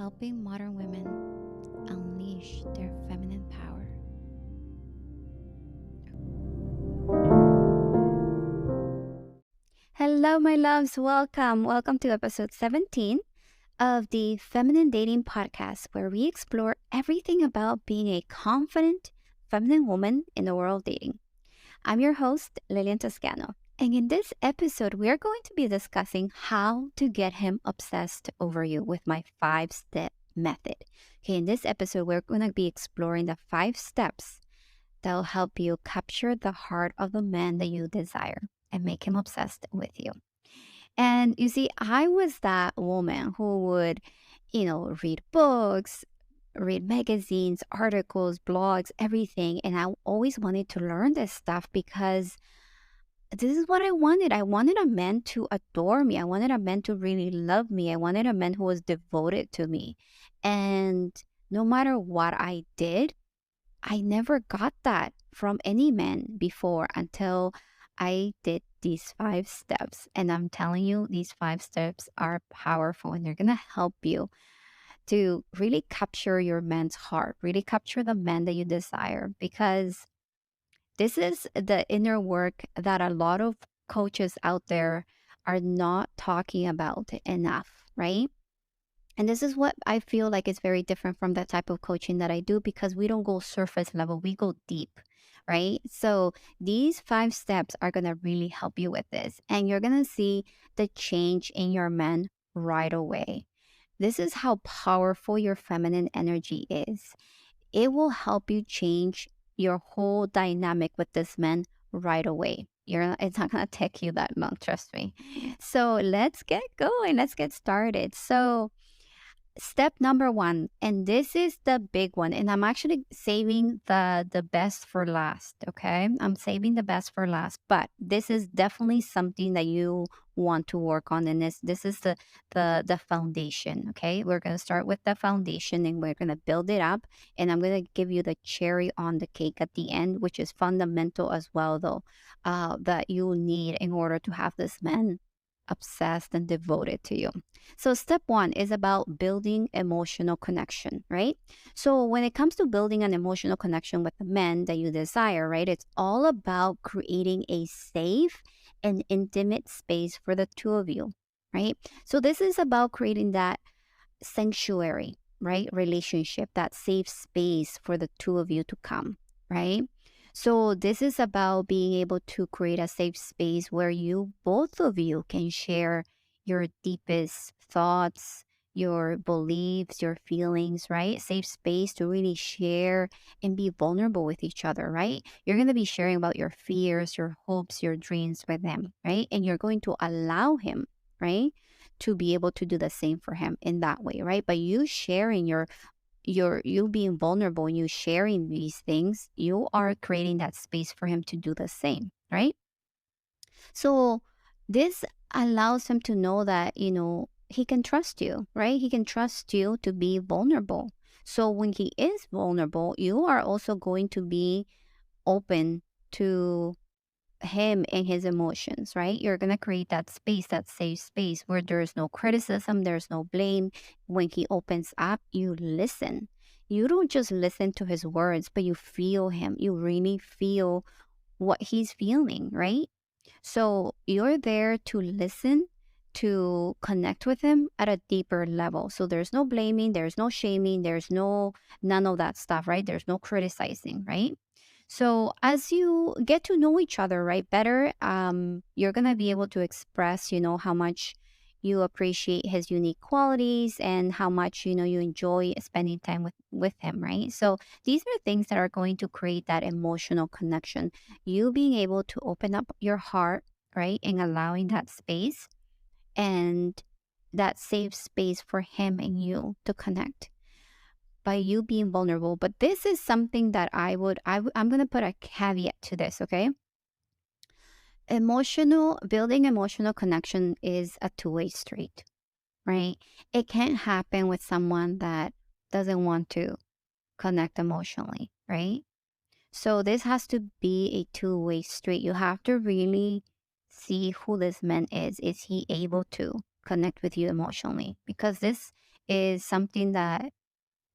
helping modern women unleash their feminine power. Hello, my loves. Welcome. Welcome to episode 17 of the Feminine Dating Podcast, where we explore everything about being a confident feminine woman in the world of dating. I'm your host, Lilian Toscano. And in this episode, we are going to be discussing how to get him obsessed over you with my 5-step method. Okay, in this episode, we're going to be exploring the 5 steps that will help you capture the heart of the man that you desire and make him obsessed with you. And you see, I was that woman who would, read books, read magazines, articles, blogs, everything. And I always wanted to learn this stuff because this is what I wanted. I wanted a man to adore me. I wanted a man to really love me. I wanted a man who was devoted to me. And no matter what I did, I never got that from any man before until I did these 5 steps. And I'm telling you, these 5 steps are powerful and they're going to help you to really capture your man's heart, really capture the man that you desire, because this is the inner work that a lot of coaches out there are not talking about enough, right? And this is what I feel like is very different from the type of coaching that I do, because we don't go surface level, we go deep, right? So these 5 steps are going to really help you with this. And you're going to see the change in your man right away. This is how powerful your feminine energy is. It will help you change your whole dynamic with this man right away. It's not going to take you that long, trust me. So let's get going. Let's get started. So step number 1, and this is the big one, and I'm actually saving the best for last. Okay, I'm saving the best for last, but this is definitely something that you want to work on, and this is the foundation. Okay, we're going to start with the foundation and we're going to build it up, and I'm going to give you the cherry on the cake at the end, which is fundamental as well, though, that you need in order to have this man obsessed and devoted to you. So step 1 is about building emotional connection, right? So when it comes to building an emotional connection with the man that you desire, right, it's all about creating a safe and intimate space for the two of you, right? So this is about creating that sanctuary, right, relationship, that safe space for the two of you to come, right? So this is about being able to create a safe space where you, both of you, can share your deepest thoughts, your beliefs, your feelings, right? Safe space to really share and be vulnerable with each other, right? You're going to be sharing about your fears, your hopes, your dreams with him, right? And you're going to allow him, right, to be able to do the same for him in that way, right? But you sharing you being vulnerable and you sharing these things, you are creating that space for him to do the same, right? So this allows him to know that, he can trust you, right? He can trust you to be vulnerable. So when he is vulnerable, you are also going to be open to him and his emotions, right? You're going to create that space, that safe space where there's no criticism, there's no blame. When he opens up, you listen. You don't just listen to his words, but you feel him. You really feel what he's feeling, right? So you're there to listen, to connect with him at a deeper level. So there's no blaming, there's no shaming, there's none of that stuff, right? There's no criticizing, right? So as you get to know each other, right, better, you're gonna be able to express, how much you appreciate his unique qualities and how much, you enjoy spending time with him, right? So these are things that are going to create that emotional connection. You being able to open up your heart, right, and allowing that space and that safe space for him and you to connect by you being vulnerable. But this is something that I'm going to put a caveat to this, okay? Building emotional connection is a two-way street, right? It can't happen with someone that doesn't want to connect emotionally, right? So this has to be a two-way street. You have to really see who this man is. Is he able to connect with you emotionally? Because this is something that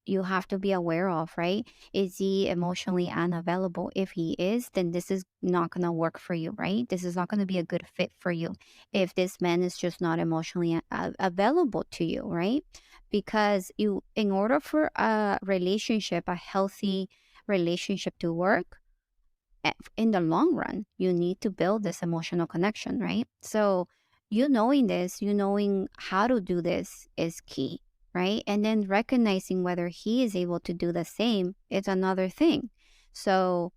you have to be aware of, right? Is he emotionally unavailable? If he is, then this is not going to work for you, right? This is not going to be a good fit for you if this man is just not emotionally available to you, right? Because in order for a relationship, a healthy relationship to work, in the long run, you need to build this emotional connection, right? So, you knowing this, you knowing how to do this is key, right? And then recognizing whether he is able to do the same is another thing. So,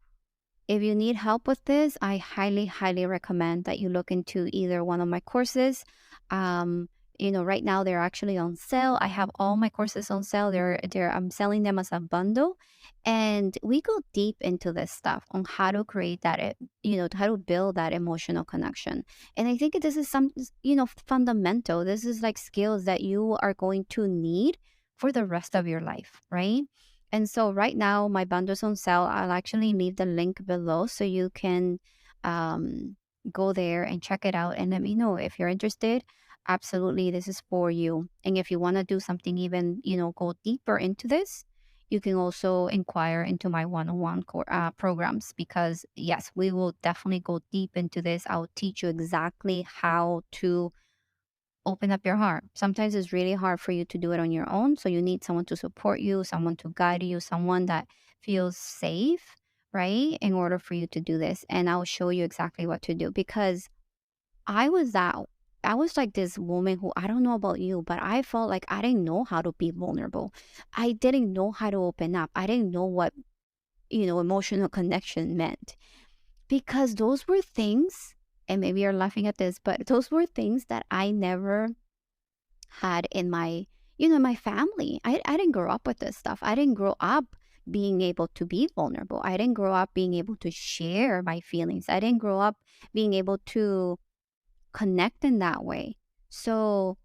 if you need help with this, I highly, highly recommend that you look into either one of my courses. Um, right now they're actually on sale. I have all my courses on sale. I'm selling them as a bundle, and we go deep into this stuff on how to create that, how to build that emotional connection. And I think this is some, fundamental. This is like skills that you are going to need for the rest of your life, right? And so right now, my bundle's on sale. I'll actually leave the link below so you can um, go there and check it out and let me know if you're interested. Absolutely, this is for you. And if you want to do something even, go deeper into this, you can also inquire into my one-on-one programs because, yes, we will definitely go deep into this. I'll teach you exactly how to open up your heart. Sometimes it's really hard for you to do it on your own. So you need someone to support you, someone to guide you, someone that feels safe, right? In order for you to do this. And I'll show you exactly what to do because I was out. I was like this woman who, I don't know about you, but I felt like I didn't know how to be vulnerable. I didn't know how to open up. I didn't know what, emotional connection meant because those were things, and maybe you're laughing at this, but those were things that I never had in my my family. I didn't grow up with this stuff. I didn't grow up being able to be vulnerable. I didn't grow up being able to share my feelings. I didn't grow up being able to connect in that way. So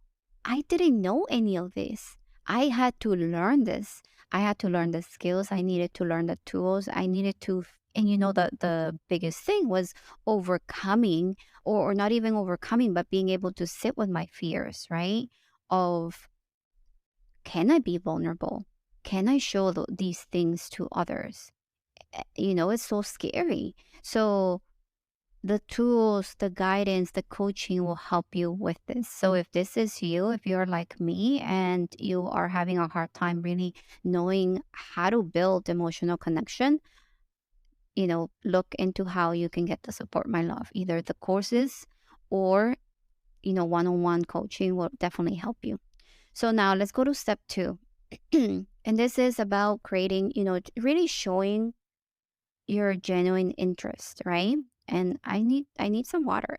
I didn't know any of this. I had to learn this. I had to learn the skills. I needed to learn the tools. I needed to, and the biggest thing was overcoming, or not even overcoming, but being able to sit with my fears, right? Of, can I be vulnerable? Can I show these things to others? It's so scary. So the tools, the guidance, the coaching will help you with this. So if this is you, if you're like me and you are having a hard time really knowing how to build emotional connection, look into how you can get the support, my love. Either the courses or, one-on-one coaching will definitely help you. So now let's go to step 2. And this is about creating, really showing your genuine interest, right? And I need some water.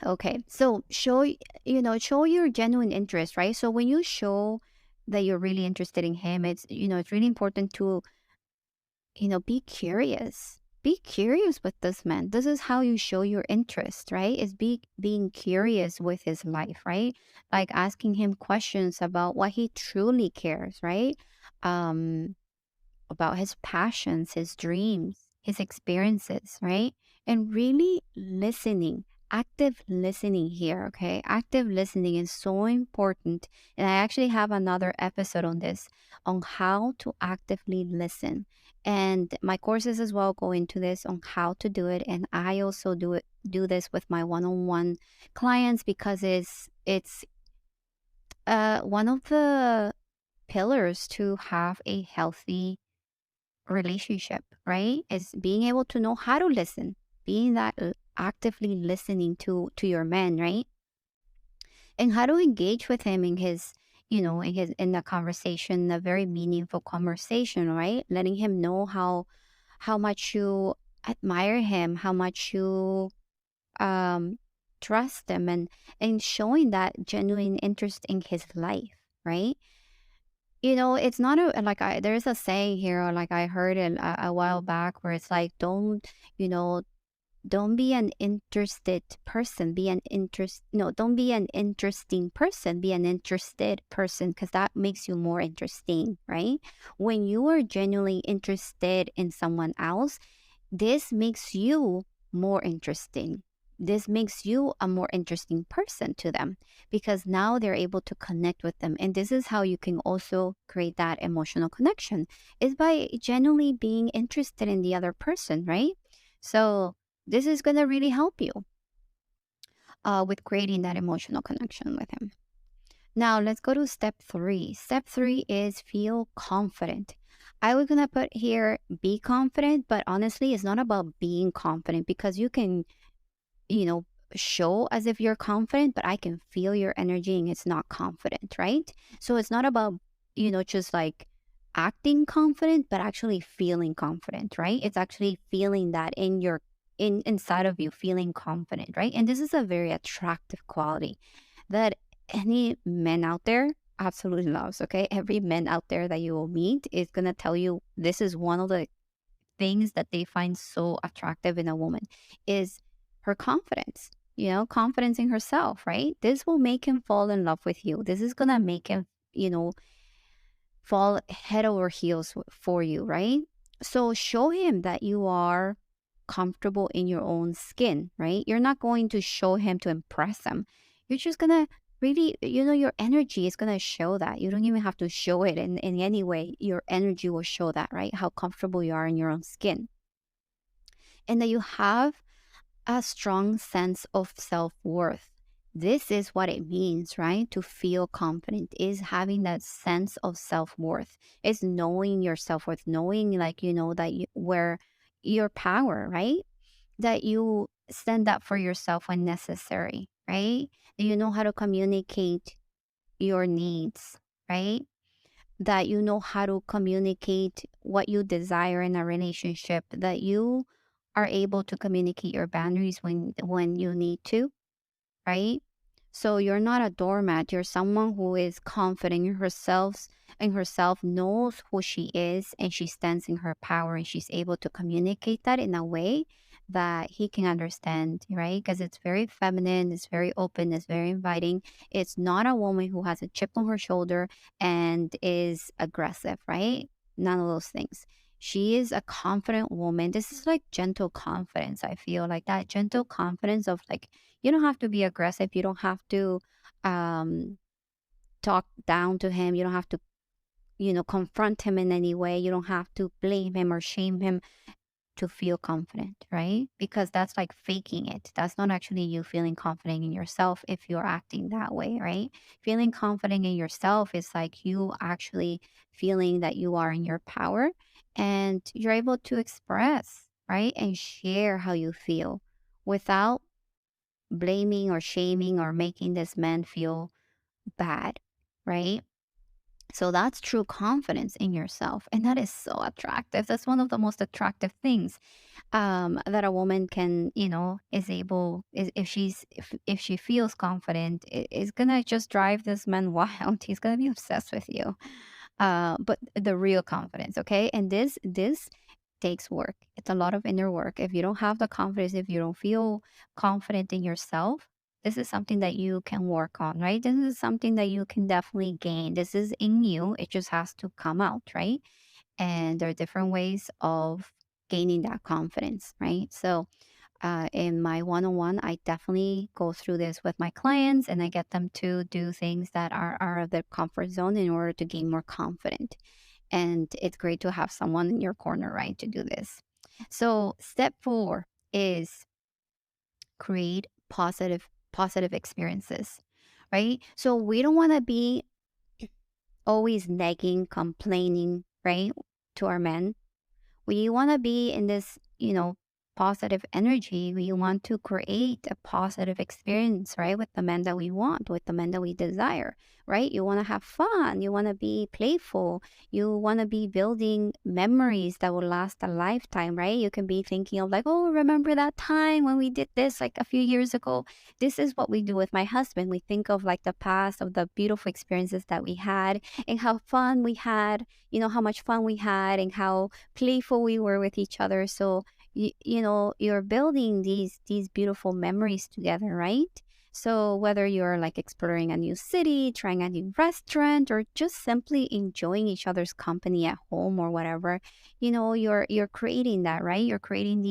Okay. So show your genuine interest, right? So when you show that you're really interested in him, it's really important to, be curious. Be curious with this man. This is how you show your interest, right? Is being curious with his life, right? Like asking him questions about what he truly cares, right? Um, about his passions, his dreams, his experiences, right? And really listening, active listening here, okay? Active listening is so important. And I actually have another episode on this, on how to actively listen. And my courses as well go into this on how to do it. And I also do this with my one-on-one clients because it's one of the pillars to have a healthy relationship, right? Is being able to know how to listen, being that actively listening to your man, right? And how to engage with him in his, in the conversation, a very meaningful conversation, right? Letting him know how much you admire him, how much you um trust him, and showing that genuine interest in his life, right? It's not there's a saying here, or like I heard it a while back, where it's like, you know, don't be an interested person, be an interest, no, don't be an interesting person, be an interested person, because that makes you more interesting, right? When you are genuinely interested in someone else, this makes you more interesting. this makes you a more interesting person to them because now they're able to connect with them. And this is how you can also create that emotional connection, is by genuinely being interested in the other person, right? So this is going to really help you with creating that emotional connection with him. Now let's go to step 3. Step 3 is feel confident. I was gonna put here be confident, but honestly, it's not about being confident because you can, you know, show as if you're confident, but I can feel your energy and it's not confident, right? So it's not about, just like acting confident, but actually feeling confident, right? It's actually feeling that inside of you, feeling confident, right? And this is a very attractive quality that any man out there absolutely loves, okay? Every man out there that you will meet is going to tell you this is one of the things that they find so attractive in a woman is her confidence, confidence in herself, right? This will make him fall in love with you. This is going to make him, fall head over heels for you, right? So show him that you are comfortable in your own skin, right? You're not going to show him to impress him. You're just gonna really, your energy is gonna show that. You don't even have to show it in any way. Your energy will show that, right? How comfortable you are in your own skin. And that you have a strong sense of self-worth. This is what it means, right? To feel confident is having that sense of self-worth. Is knowing your self-worth, knowing that where your power, right? That you stand up for yourself when necessary, right? That you know how to communicate your needs, right? That you know how to communicate what you desire in a relationship, that you are able to communicate your boundaries when you need to, right? So you're not a doormat. You're someone who is confident in herself, knows who she is, and she stands in her power, and she's able to communicate that in a way that he can understand, right? Because it's very feminine, it's very open, it's very inviting. It's not a woman who has a chip on her shoulder and is aggressive, right? None of those things. She is a confident woman. This is like gentle confidence. I feel like that gentle confidence of like, you don't have to be aggressive. You don't have to um, talk down to him. You don't have to, confront him in any way. You don't have to blame him or shame him to feel confident, right? Because that's like faking it. That's not actually you feeling confident in yourself if you're acting that way, right? Feeling confident in yourself is like you actually feeling that you are in your power and you're able to express, right? And share how you feel without blaming or shaming or making this man feel bad, right? So that's true confidence in yourself. And that is so attractive. That's one of the most attractive things that a woman can, is able, is if she feels confident, is gonna just drive this man wild. He's gonna be obsessed with you. But the real confidence, okay? And this takes work. It's a lot of inner work. If you don't have the confidence, if you don't feel confident in yourself, this is something that you can work on, right? This is something that you can definitely gain. This is in you. It just has to come out, right? And there are different ways of gaining that confidence, right? So, in my one on one, I definitely go through this with my clients and I get them to do things that are out of their comfort zone in order to gain more confidence. And it's great to have someone in your corner, right, to do this. So, step 4 is create positive experiences, right? So, we don't want to be always nagging, complaining, right, to our men. We want to be in this, positive energy. We want to create a positive experience, right? With the men that we want, with the men that we desire, right? You want to have fun. You want to be playful. You want to be building memories that will last a lifetime, right? You can be thinking of like, oh, remember that time when we did this like a few years ago? This is what we do with my husband. We think of like the past, of the beautiful experiences that we had and how fun we had, how much fun we had and how playful we were with each other. So you're building these beautiful memories together, right? So whether you're like exploring a new city, trying a new restaurant, or just simply enjoying each other's company at home or whatever, you're creating that, right? You're creating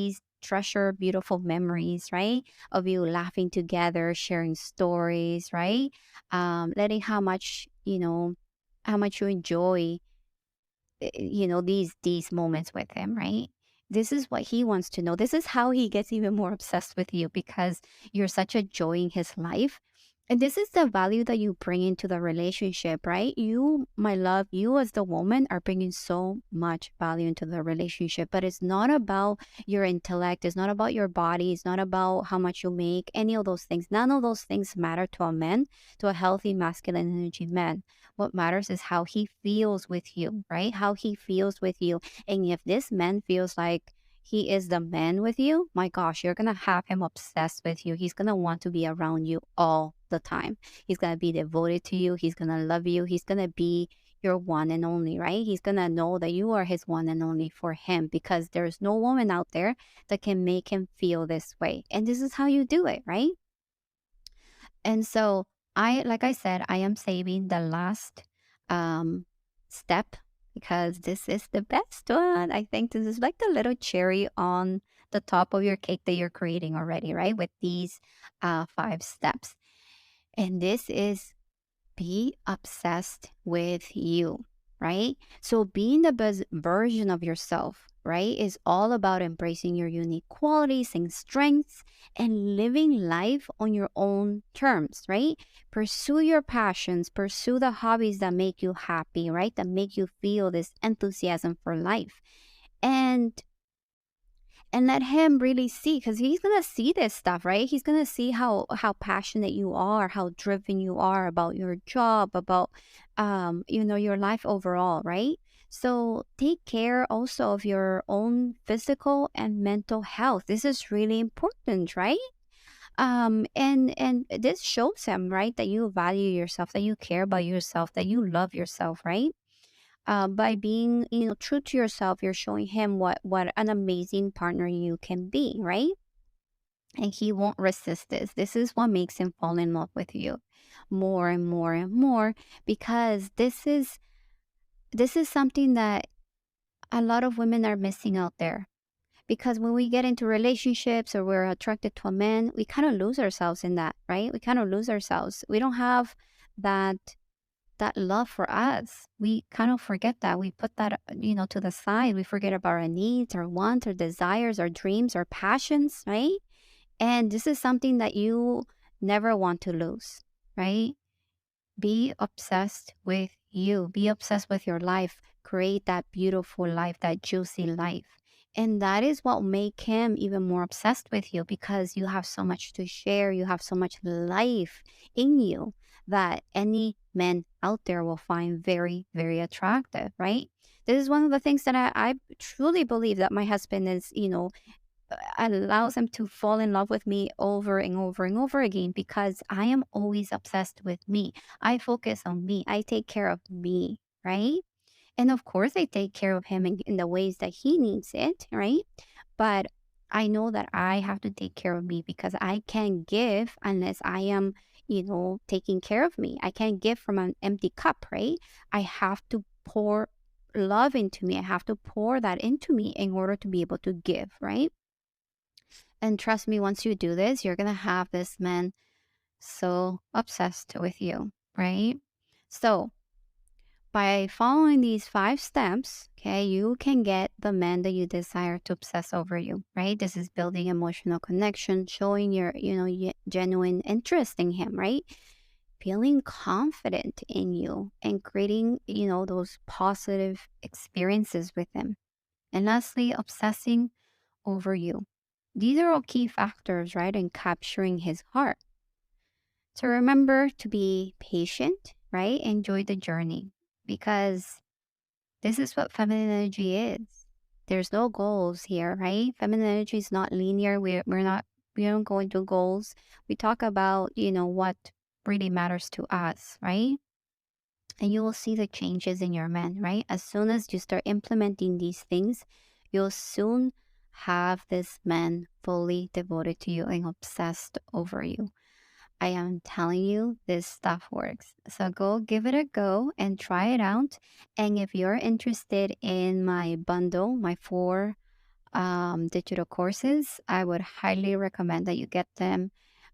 treasure beautiful memories, right? Of you laughing together, sharing stories, right? Letting how much you enjoy these moments with him, right? This is what he wants to know. This is how he gets even more obsessed with you, because you're such a joy in his life. And this is the value that you bring into the relationship, right? You, my love, you as the woman are bringing so much value into the relationship. But it's not about your intellect, it's not about your body, it's not about how much you make, any of those things. None of those things matter to a man, to a healthy masculine energy man. What matters is how he feels with you, right? How he feels with you. And if this man feels like he is the man with you, my gosh, you're going to have him obsessed with you. He's going to want to be around you all the time. He's going to be devoted to you. He's going to love you. He's going to be your one and only, right? He's going to know that you are his one and only for him, because there's no woman out there that can make him feel this way. And this is how you do it, right? And so like I said, I am saving the last um, step, because this is the best one. I think this is like the little cherry on the top of your cake that you're creating already, right? With these 5 steps. And this is be obsessed with you, right? So being the best version of yourself, right, is all about embracing your unique qualities and strengths and living life on your own terms, right? Pursue your passions, pursue the hobbies that make you happy, right? That make you feel this enthusiasm for life. And let him really see, because he's gonna see this stuff, right? He's gonna see how passionate you are, how driven you are about your job, about your life overall, right? So take care also of your own physical and mental health. This is really important, right? And this shows him, right, that you value yourself, that you care about yourself, that you love yourself, right? By being true to yourself, you're showing him what an amazing partner you can be, right? And he won't resist this is what makes him fall in love with you more and more and more, because this is something that a lot of women are missing out there. Because when we get into relationships or we're attracted to a man, we kind of lose ourselves in that, right? We kind of lose ourselves. We don't have that love for us. We kind of forget that. We put that, to the side. We forget about our needs, our wants, our desires, our dreams, our passions, right? And this is something that you never want to lose, right? Be obsessed with you. Be obsessed with your life. Create that beautiful life, that juicy life. And that is what make him even more obsessed with you, because you have so much to share. You have so much life in you that any man out there will find very, very attractive, right? This is one of the things that I truly believe that my husband is, allows him to fall in love with me over and over and over again, because I am always obsessed with me. I focus on me. I take care of me, right? And of course, I take care of him in the ways that he needs it, right? But I know that I have to take care of me, because I can't give unless I am, taking care of me. I can't give from an empty cup, right? I have to pour love into me. I have to pour that into me in order to be able to give, right? And trust me, once you do this, you're going to have this man so obsessed with you, right? So, by following these 5 steps, okay, you can get the man that you desire to obsess over you, right? This is building emotional connection, showing your, genuine interest in him, right? Feeling confident in you and creating, those positive experiences with him. And lastly, obsessing over you. These are all key factors, right, in capturing his heart. So remember to be patient, right? Enjoy the journey, because this is what feminine energy is. There's no goals here, right? Feminine energy is not linear. We don't go into goals. We talk about, what really matters to us, right? And you will see the changes in your man, right? As soon as you start implementing these things, you'll soon have this man fully devoted to you and obsessed over you. I am telling you, this stuff works. So go give it a go and try it out. And if you're interested in my bundle, my 4 digital courses. I would highly recommend that you get them.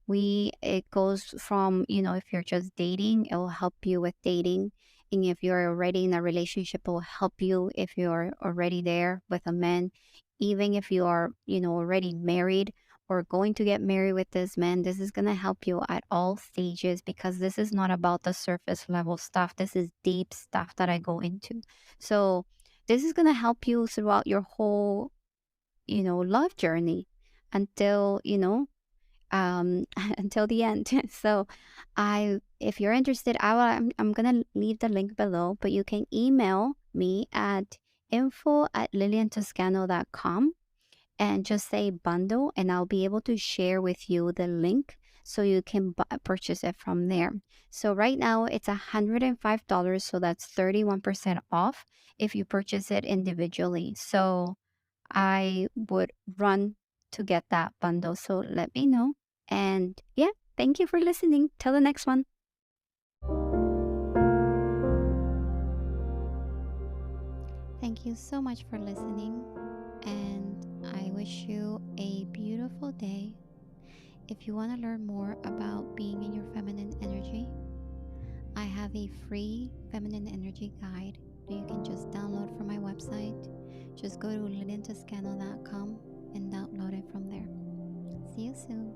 It goes from, if you're just dating, it will help you with dating. And if you're already in a relationship, it will help you if you're already there with a man. Even if you are, already married or going to get married with this man, this is going to help you at all stages, because this is not about the surface level stuff. This is deep stuff that I go into. So this is going to help you throughout your whole, love journey until, until the end. So if you're interested, I'm gonna leave the link below, but you can email me at info@liliantoscano.com and just say bundle, and I'll be able to share with you the link so you can purchase it from there. So right now it's $105, so that's 31% off if you purchase it individually. So I would run to get that bundle. So let me know. And yeah, thank you for listening. Till the next one. Thank you so much for listening. And I wish you a beautiful day. If you want to learn more about being in your feminine energy, I have a free feminine energy guide that you can just download from my website. Just go to liliantoscano.com and download it from there. See you soon.